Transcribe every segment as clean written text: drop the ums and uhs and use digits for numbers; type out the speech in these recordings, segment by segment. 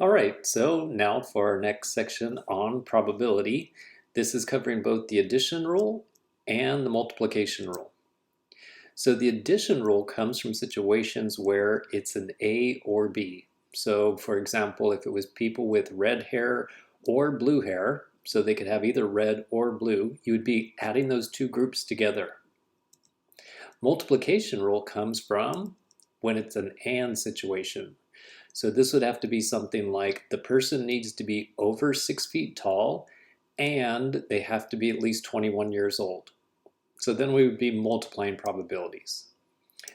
All right, so now for our next section on probability. This is covering both the addition rule and the multiplication rule. So the addition rule comes from situations where it's an A or B. So for example, if it was people with red hair or blue hair, so they could have either red or blue, you would be adding those two groups together. Multiplication rule comes from when it's an and situation. So this would have to be something like the person needs to be over 6 feet tall and they have to be at least 21 years old. So then we would be multiplying probabilities.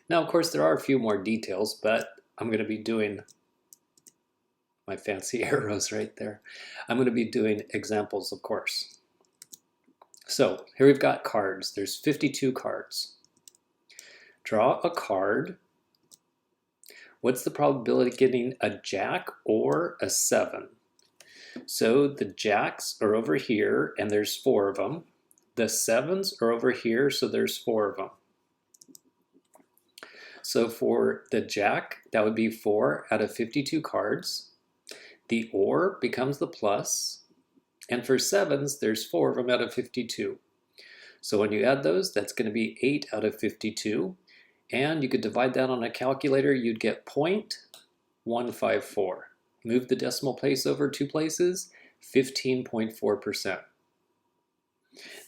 Now, of course, there are a few more details, but I'm going to be doing my fancy arrows right there. I'm going to be doing examples, of course. So here we've got cards. There's 52 cards. Draw a card. What's the probability of getting a jack or a 7? So the jacks are over here, and there's 4 of them. The 7s are over here, so there's 4 of them. So for the jack, that would be 4 out of 52 cards. The or becomes the plus. And for 7s, there's 4 of them out of 52. So when you add those, that's going to be 8 out of 52. And you could divide that on a calculator, you'd get 0.154. Move the decimal place over 2 places, 15.4%.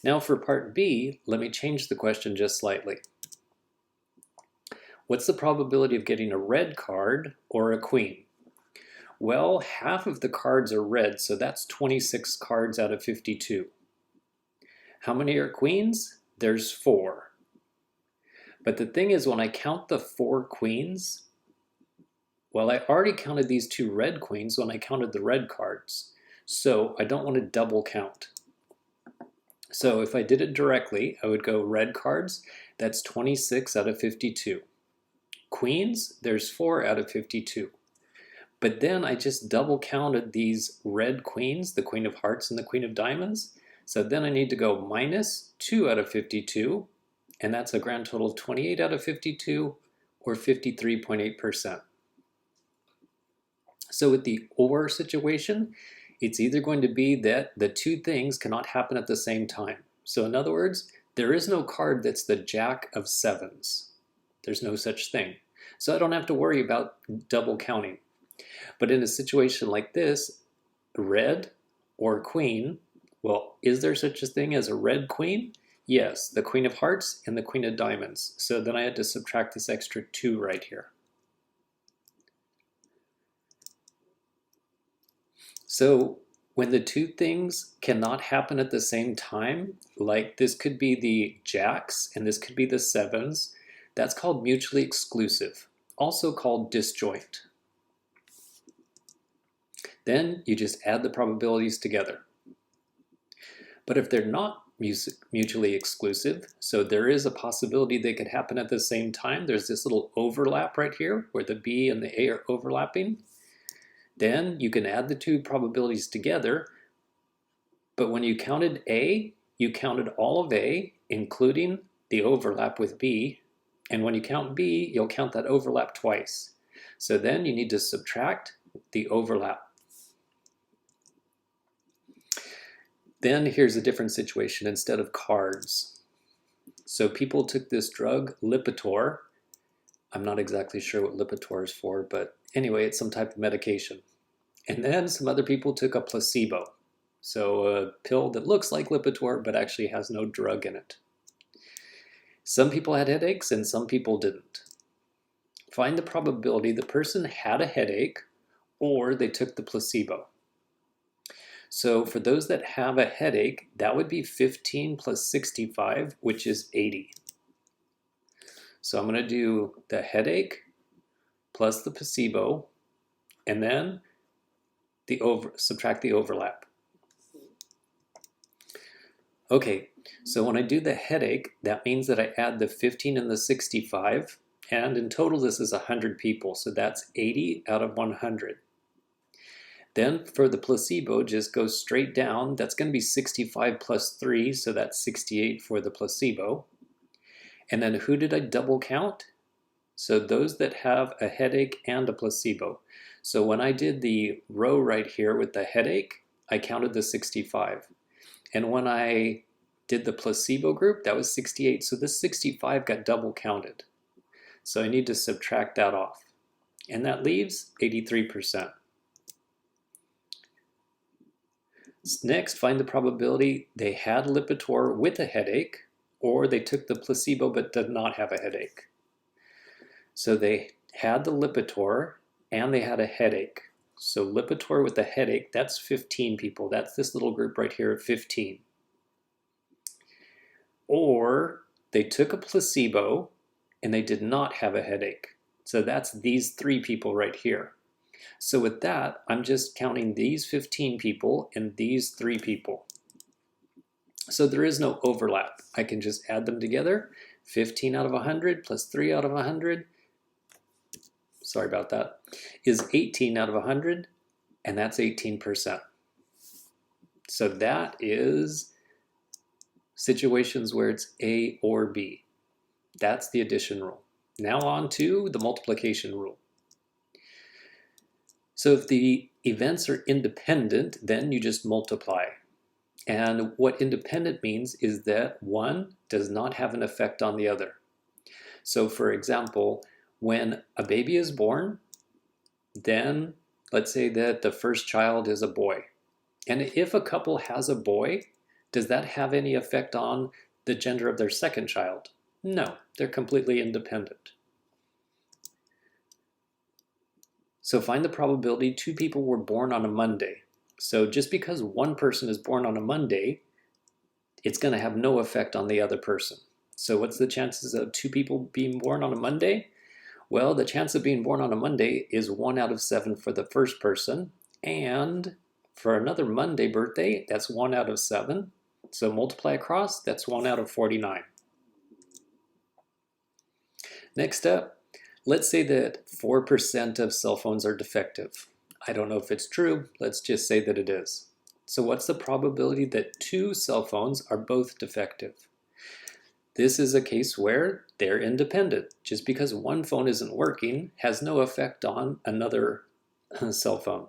Now for part B, let me change the question just slightly. What's the probability of getting a red card or a queen? Well, half of the cards are red, so that's 26 cards out of 52. How many are queens? There's 4. But the thing is, when I count the 4 queens, well, I already counted these 2 red queens when I counted the red cards. So I don't want to double count. So if I did it directly, I would go red cards, that's 26 out of 52. Queens, there's 4 out of 52. But then I just double counted these red queens, the queen of hearts and the queen of diamonds. So then I need to go minus 2 out of 52. And that's a grand total of 28 out of 52, or 53.8%. So with the or situation, it's either going to be that the two things cannot happen at the same time. So in other words, there is no card that's the jack of 7s. There's no such thing. So I don't have to worry about double counting. But in a situation like this, red or queen, well, is there such a thing as a red queen? Yes, the queen of hearts and the queen of diamonds. So then I had to subtract this extra 2 right here. So when the two things cannot happen at the same time, like this could be the jacks and this could be the 7s, that's called mutually exclusive, also called disjoint. Then you just add the probabilities together. But if they're not mutually exclusive, so there is a possibility they could happen at the same time, there's this little overlap right here where the B and the A are overlapping, then you can add the two probabilities together. But when you counted A, you counted all of A, including the overlap with B. And when you count B, you'll count that overlap twice. So then you need to subtract the overlap. Then here's a different situation instead of cards. So people took this drug, Lipitor. I'm not exactly sure what Lipitor is for, but anyway, it's some type of medication. And then some other people took a placebo. So a pill that looks like Lipitor, but actually has no drug in it. Some people had headaches and some people didn't. Find the probability the person had a headache or they took the placebo. So for those that have a headache, that would be 15 plus 65, which is 80. So I'm going to do the headache plus the placebo, and then subtract the overlap. Okay, so when I do the headache, that means that I add the 15 and the 65, and in total this is 100 people, so that's 80 out of 100. Then for the placebo, just go straight down. That's going to be 65 plus 3, so that's 68 for the placebo. And then who did I double count? So those that have a headache and a placebo. So when I did the row right here with the headache, I counted the 65. And when I did the placebo group, that was 68. So this 65 got double counted. So I need to subtract that off. And that leaves 83%. Next, find the probability they had Lipitor with a headache, or they took the placebo but did not have a headache. So they had the Lipitor and they had a headache. So Lipitor with a headache, that's 15 people. That's this little group right here of 15. Or they took a placebo and they did not have a headache. So that's these 3 people right here. So with that, I'm just counting these 15 people and these 3 people. So there is no overlap. I can just add them together. 15 out of 100 plus 3 out of 100, sorry about that, is 18 out of 100, and that's 18%. So that is situations where it's A or B. That's the addition rule. Now on to the multiplication rule. So if the events are independent, then you just multiply. And what independent means is that one does not have an effect on the other. So for example, when a baby is born, then let's say that the first child is a boy. And if a couple has a boy, does that have any effect on the gender of their second child? No, they're completely independent. So find the probability 2 people were born on a Monday. So just because one person is born on a Monday, it's going to have no effect on the other person. So what's the chances of 2 people being born on a Monday? Well, the chance of being born on a Monday is 1 out of 7 for the first person. And for another Monday birthday, that's 1 out of 7. So multiply across, that's 1 out of 49. Next up, let's say that 4% of cell phones are defective. I don't know if it's true, let's just say that it is. So what's the probability that 2 cell phones are both defective? This is a case where they're independent. Just because one phone isn't working has no effect on another cell phone.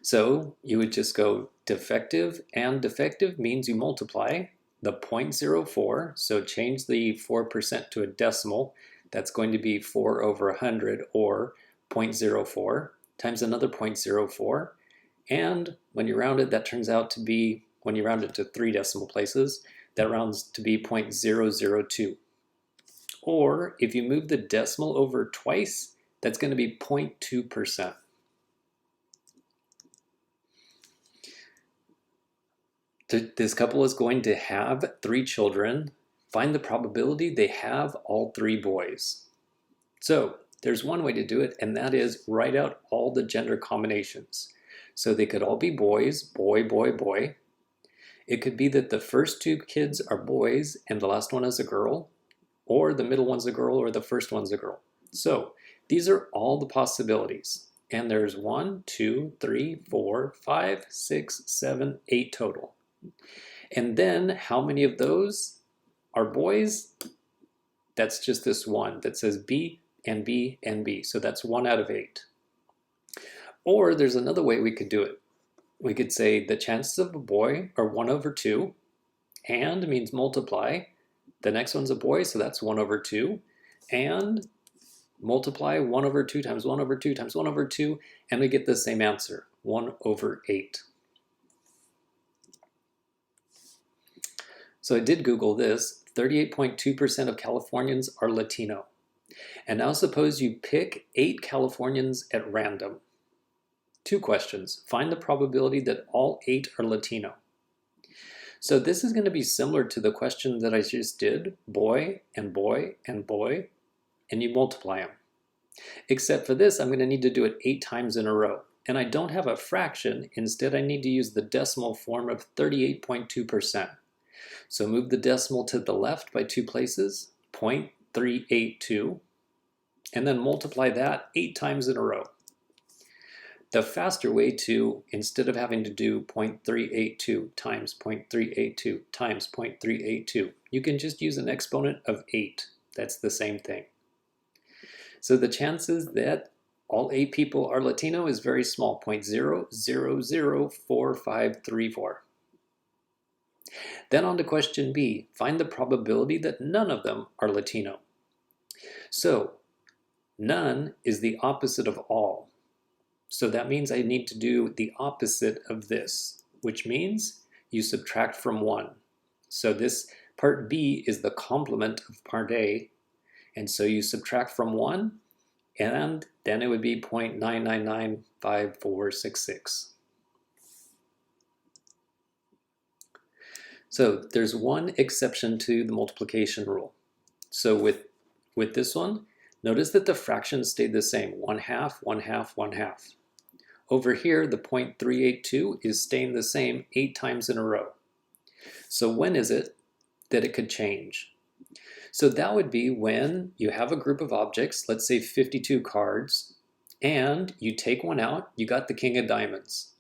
So you would just go defective, and defective means you multiply the 0.04, so change the 4% to a decimal. That's going to be 4 over 100, or 0.04 times another 0.04. And when you round it, that turns out to be, when you round it to 3 decimal places, that rounds to be 0.002. Or if you move the decimal over twice, that's going to be 0.2%. This couple is going to have 3 children. Find the probability they have all 3 boys. So there's one way to do it, and that is write out all the gender combinations. So they could all be boys, boy, boy, boy. It could be that the first 2 kids are boys and the last one is a girl, or the middle one's a girl, or the first one's a girl. So these are all the possibilities. And there's 1, 2, 3, 4, 5, 6, 7, 8 total. And then how many of those are boys? That's just this one that says B and B and B. So that's 1 out of 8. Or there's another way we could do it. We could say the chances of a boy are 1 over 2, and means multiply. The next one's a boy, so that's 1 over 2, and multiply 1 over 2 times 1 over 2 times 1 over 2, and we get the same answer, 1 over 8. So I did Google this. 38.2% of Californians are Latino. And now suppose you pick 8 Californians at random. 2 questions. Find the probability that all 8 are Latino. So this is going to be similar to the question that I just did, boy and boy and boy, and you multiply them. Except for this, I'm going to need to do it 8 times in a row. And I don't have a fraction. Instead, I need to use the decimal form of 38.2%. So move the decimal to the left by 2 places, 0.382, and then multiply that 8 times in a row. The faster way to, instead of having to do 0.382 times 0.382 times 0.382, you can just use an exponent of 8. That's the same thing. So the chances that all 8 people are Latino is very small, 0.0004534. Then on to question B, find the probability that none of them are Latino. So none is the opposite of all. So that means I need to do the opposite of this, which means you subtract from 1. So this part B is the complement of part A, and so you subtract from 1, and then it would be 0.9995466. So there's one exception to the multiplication rule. So with this one, notice that the fractions stayed the same, 1/2, 1/2, 1/2. Over here, the 0.382 is staying the same 8 times in a row. So when is it that it could change? So that would be when you have a group of objects, let's say 52 cards, and you take one out, you got the king of diamonds.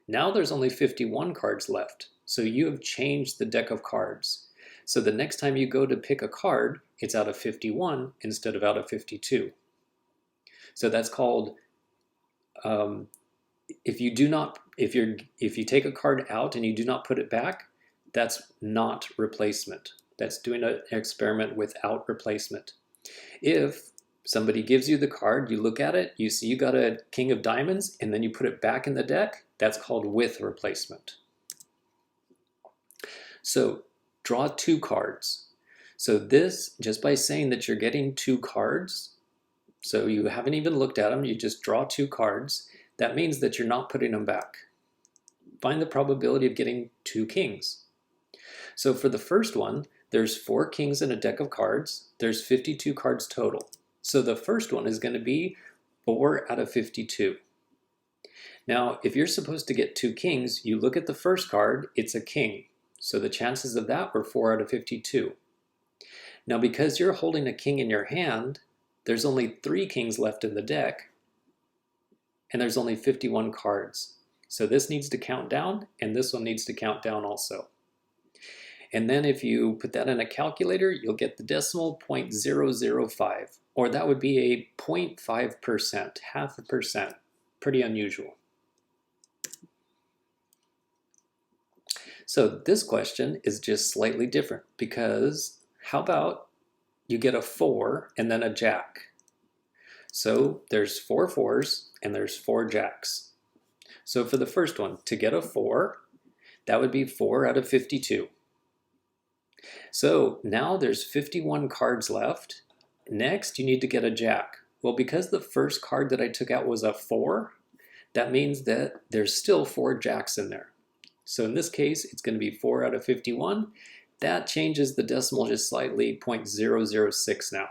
Now there's only 51 cards left, so you have changed the deck of cards. So the next time you go to pick a card, it's out of 51 instead of out of 52. So that's called, if you take a card out and you do not put it back, that's not replacement. That's doing an experiment without replacement. If somebody gives you the card, you look at it, you see you got a king of diamonds, and then you put it back in the deck, that's called with replacement. So draw 2 cards. So this, just by saying that you're getting 2 cards, so you haven't even looked at them, you just draw 2 cards, that means that you're not putting them back. Find the probability of getting 2 kings. So for the first one, there's 4 kings in a deck of cards. There's 52 cards total. So the first one is going to be 4 out of 52. Now, if you're supposed to get 2 kings, you look at the first card, it's a king. So the chances of that were 4 out of 52. Now, because you're holding a king in your hand, there's only 3 kings left in the deck, and there's only 51 cards. So this needs to count down, and this one needs to count down also. And then if you put that in a calculator, you'll get the decimal 0.005, or that would be a 0.5%, 0.5%. Pretty unusual. So this question is just slightly different, because how about you get a 4 and then a jack? So there's 4 4s and there's 4 jacks. So for the first one, to get a 4, that would be 4 out of 52. So now there's 51 cards left. Next, you need to get a jack. Well, because the first card that I took out was a 4, that means that there's still 4 jacks in there. So in this case, it's going to be 4 out of 51. That changes the decimal just slightly, 0.006 now.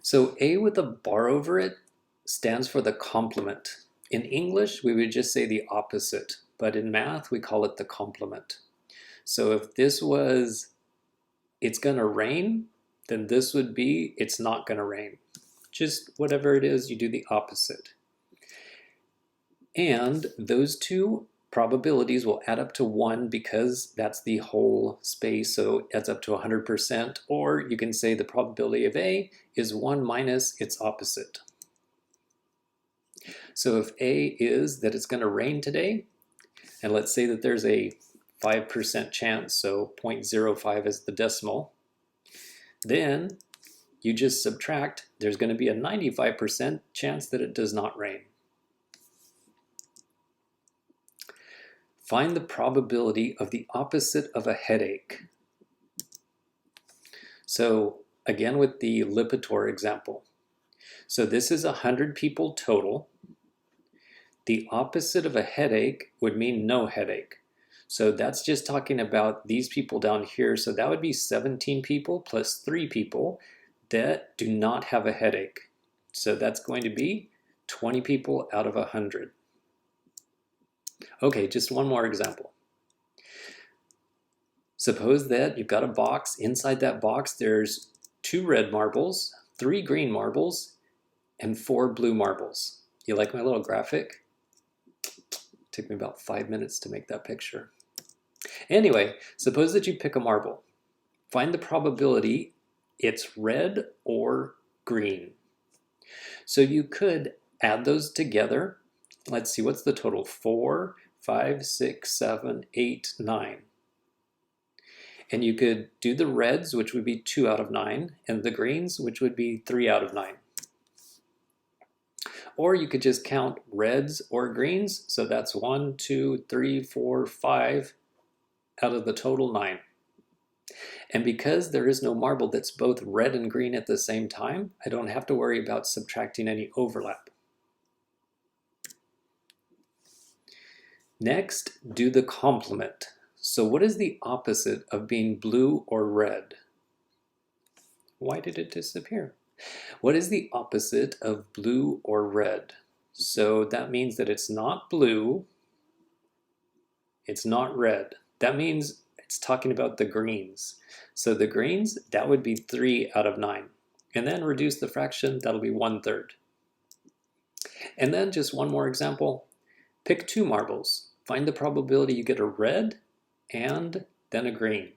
So A with a bar over it stands for the complement. In English, we would just say the opposite, but in math, we call it the complement. So if this was, it's going to rain, then this would be, it's not going to rain. Just whatever it is, you do the opposite. And those 2 probabilities will add up to 1 because that's the whole space, so it adds up to 100%, or you can say the probability of A is 1 minus its opposite. So if A is that it's going to rain today, and let's say that there's a 5% chance, so 0.05 is the decimal, then you just subtract, there's going to be a 95% chance that it does not rain. Find the probability of the opposite of a headache. So again with the Lipitor example. So this is 100 people total. The opposite of a headache would mean no headache. So that's just talking about these people down here. So that would be 17 people plus 3 people that do not have a headache. So that's going to be 20 people out of 100. Okay, just one more example. Suppose that you've got a box. Inside that box, there's 2 red marbles, 3 green marbles, and 4 blue marbles. You like my little graphic? Took me about 5 minutes to make that picture. Anyway, suppose that you pick a marble. Find the probability It's red or green. So you could add those together. Let's see, what's the total? 4, 5, 6, 7, 8, 9. And you could do the reds, which would be 2 out of 9, and the greens, which would be 3 out of 9. Or you could just count reds or greens. So that's 1, 2, 3, 4, 5 out of the total 9. And because there is no marble that's both red and green at the same time, I don't have to worry about subtracting any overlap. Next, do the complement. So what is the opposite of being blue or red? Why did it disappear? What is the opposite of blue or red? So that means that it's not blue, it's not red. That means it's talking about the greens. So the greens, that would be 3 out of 9. And then reduce the fraction, that'll be 1/3. And then just one more example. Pick 2 marbles. Find the probability you get a red and then a green.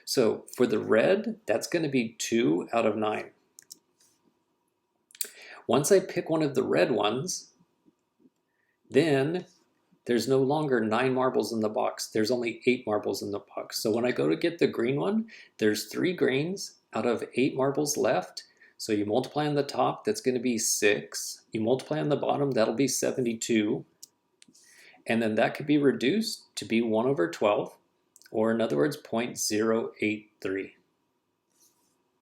So for the red, that's going to be 2 out of 9. Once I pick one of the red ones, then there's no longer 9 marbles in the box. There's only 8 marbles in the box. So when I go to get the green one, there's 3 greens out of 8 marbles left. So you multiply on the top, that's going to be 6. You multiply on the bottom, that'll be 72. And then that could be reduced to be 1/12, or in other words, 0.083.